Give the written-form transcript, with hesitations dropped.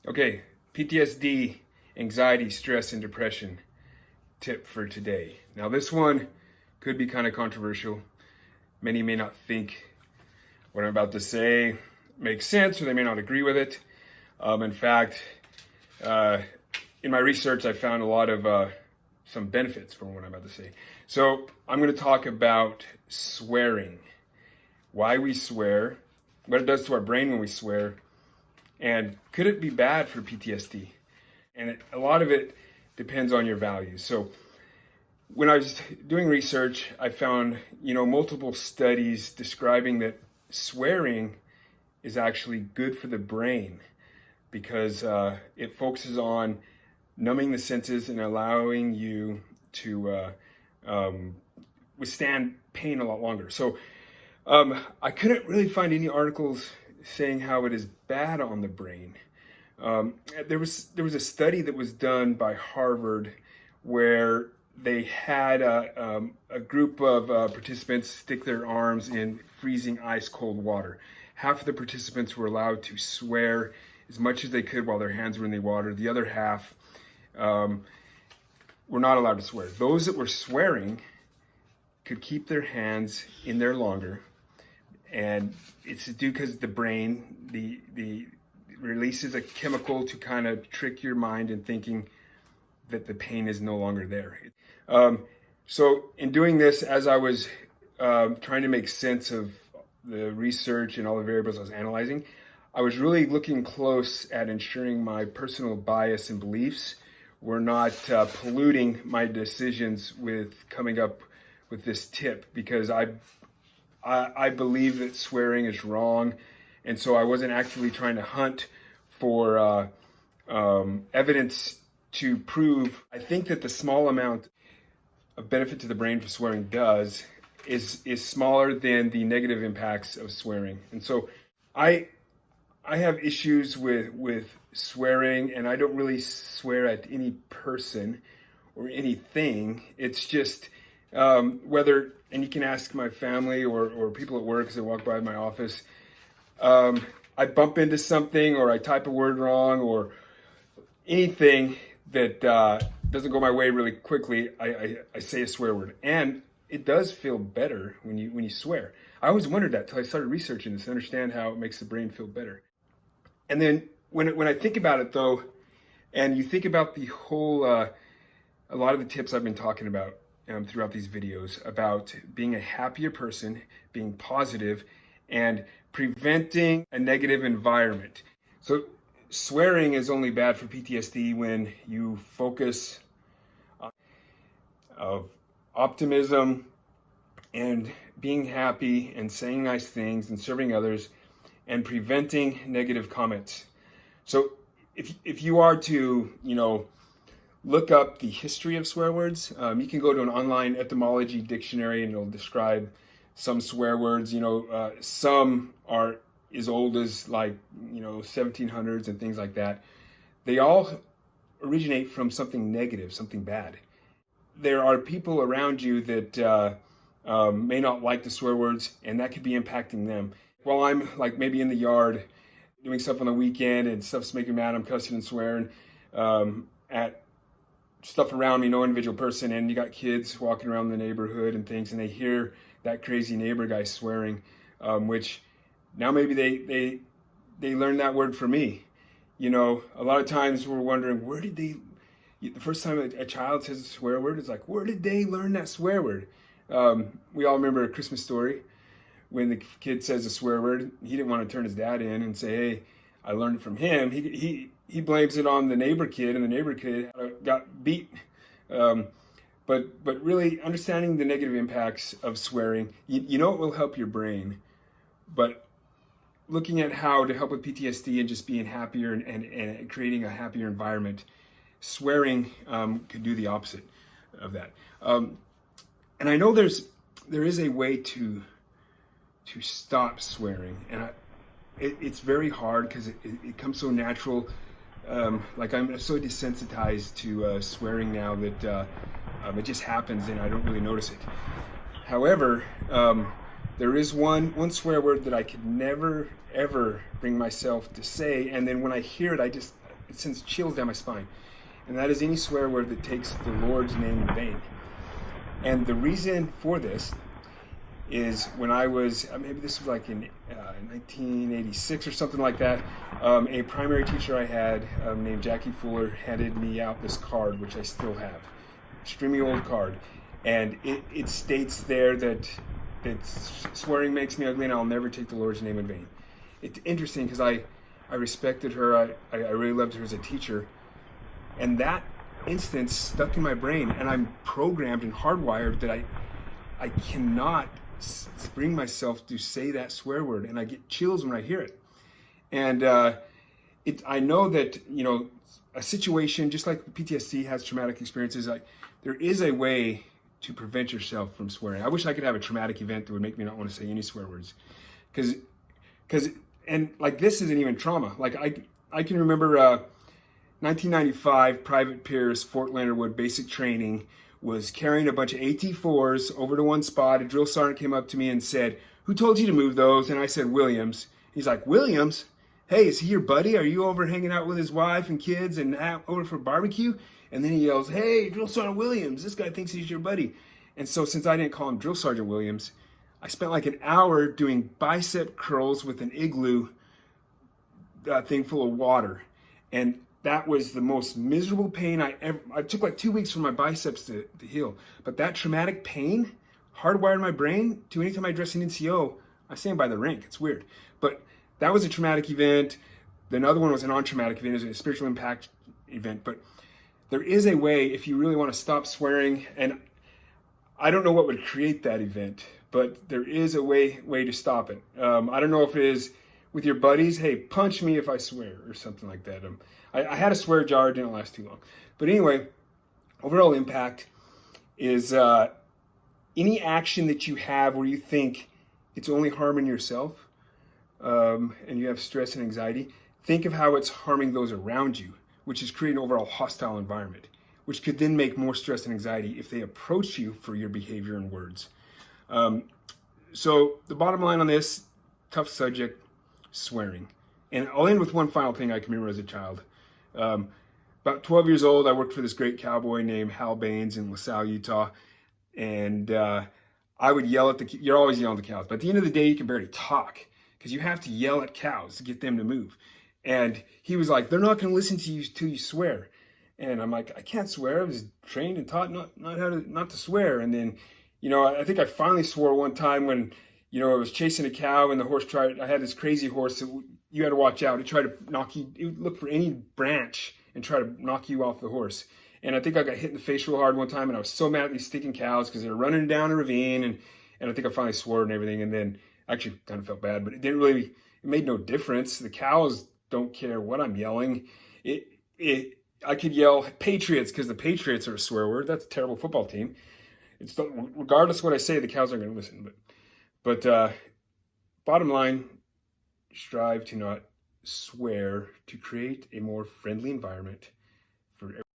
Okay, PTSD, anxiety, stress, and depression tip for today. Now, this one could be kind of controversial. Many may not think what I'm about to say makes sense, or they may not agree with it. In fact, in my research, I found a lot of some benefits from what I'm about to say. So, I'm going to talk about swearing, why we swear, what it does to our brain when we swear, and could it be bad for PTSD? And a lot of it depends on your values. So when I was doing research, I found, multiple studies describing that swearing is actually good for the brain because it focuses on numbing the senses and allowing you to withstand pain a lot longer. So I couldn't really find any articles saying how it is bad on the brain. There was a study that was done by Harvard where they had a group of participants stick their arms in freezing ice cold water. Half of the participants were allowed to swear as much as they could while their hands were in the water. The other half were not allowed to swear. Those that were swearing could keep their hands in there longer. And it's due because the brain, the releases a chemical to kind of trick your mind in thinking that the pain is no longer there. So in doing this, as I was trying to make sense of the research and all the variables I was analyzing, I was really looking close at ensuring my personal bias and beliefs were not polluting my decisions with coming up with this tip, because I believe that swearing is wrong, and so I wasn't actively trying to hunt for evidence to prove. I think that the small amount of benefit to the brain for swearing is smaller than the negative impacts of swearing. And so I have issues with swearing, and I don't really swear at any person or anything. It's just whether, and you can ask my family or people at work as they walk by my office, I bump into something or I type a word wrong or anything that doesn't go my way really quickly, I say a swear word. And it does feel better when you swear. I always wondered that till I started researching this to understand how it makes the brain feel better. And then when I think about it though, and you think about the whole, a lot of the tips I've been talking about throughout these videos about being a happier person, being positive, and preventing a negative environment. So swearing is only bad for PTSD when you focus on optimism and being happy and saying nice things and serving others and preventing negative comments. So if you are to, look up the history of swear words. You can go to an online etymology dictionary and it'll describe some swear words. Some are as old as 1700s and things like that. They all originate from something negative, something bad. There are people around you that may not like the swear words, and that could be impacting them. While I'm maybe in the yard doing stuff on the weekend and stuff's making me mad, I'm cussing and swearing at stuff around me, no individual person, and you got kids walking around the neighborhood and things, and they hear that crazy neighbor guy swearing, which now maybe they learned that word from me. A lot of times we're wondering, the first time a child says a swear word, it's like, where did they learn that swear word? We all remember A Christmas Story when the kid says a swear word. He didn't want to turn his dad in and say, hey, I learned it from him. He blames it on the neighbor kid, and the neighbor kid got beat. But really understanding the negative impacts of swearing, it will help your brain. But looking at how to help with PTSD and just being happier and creating a happier environment, swearing could do the opposite of that. And I know there is a way to stop swearing, and it's very hard because it comes so natural. I'm so desensitized to swearing now that it just happens and I don't really notice it. However, there is one swear word that I could never ever bring myself to say, and then when I hear it, it sends chills down my spine. And that is any swear word that takes the Lord's name in vain. And the reason for this is when I was, maybe this was like in 1986 or something like that, a primary teacher I had named Jackie Fuller handed me out this card, which I still have, extremely old card. And it states there that swearing makes me ugly and I'll never take the Lord's name in vain. It's interesting because I respected her, I really loved her as a teacher. And that instance stuck in my brain, and I'm programmed and hardwired that I cannot bring myself to say that swear word, and I get chills when I hear it. And I know that, you know, a situation just like PTSD has traumatic experiences, there is a way to prevent yourself from swearing. I wish I could have a traumatic event that would make me not want to say any swear words, because and like this isn't even trauma. Like I can remember 1995, Private Pierce, Fort Leonard Wood basic training, was carrying a bunch of AT-4s over to one spot. A drill sergeant came up to me and said, "Who told you to move those?" And I said, "Williams." He's like, "Williams? Hey, is he your buddy? Are you over hanging out with his wife and kids and over for barbecue?" And then he yells, "Hey, Drill Sergeant Williams, this guy thinks he's your buddy." And so since I didn't call him Drill Sergeant Williams, I spent like an hour doing bicep curls with an igloo thing full of water. And that was the most miserable pain I took like 2 weeks for my biceps to heal. But that traumatic pain hardwired my brain to anytime I dress an NCO, I stand by the rank. It's weird. But that was a traumatic event. Another one was a non-traumatic event. It was a spiritual impact event. But there is a way if you really want to stop swearing. And I don't know what would create that event, but there is a way to stop it. I don't know if it is with your buddies, hey, punch me if I swear or something like that. I had a swear jar, it didn't last too long. But anyway, overall impact is any action that you have where you think it's only harming yourself and you have stress and anxiety, think of how it's harming those around you, which is creating an overall hostile environment, which could then make more stress and anxiety if they approach you for your behavior and words. So the bottom line on this, tough subject, swearing. And I'll end with one final thing I can remember as a child. About 12 years old, I worked for this great cowboy named Hal Baines in LaSalle, Utah. And I would yell at you're always yelling at the cows, but at the end of the day, you can barely talk because you have to yell at cows to get them to move. And he was like, "They're not going to listen to you till you swear." And I'm like, "I can't swear. I was trained and taught not to swear." And then, you know, I think I finally swore one time when, you know, I was chasing a cow and the horse I had this crazy horse that you had to watch out. It tried to knock you, it would look for any branch and try to knock you off the horse. And I think I got hit in the face real hard one time, and I was so mad at these stinking cows because they were running down a ravine, and I think I finally swore and everything. And then I actually kind of felt bad, but it made no difference. The cows don't care what I'm yelling. I could yell Patriots because the Patriots are a swear word. That's a terrible football team. Regardless of what I say, the cows aren't going to listen. But bottom line, strive to not swear to create a more friendly environment for everyone.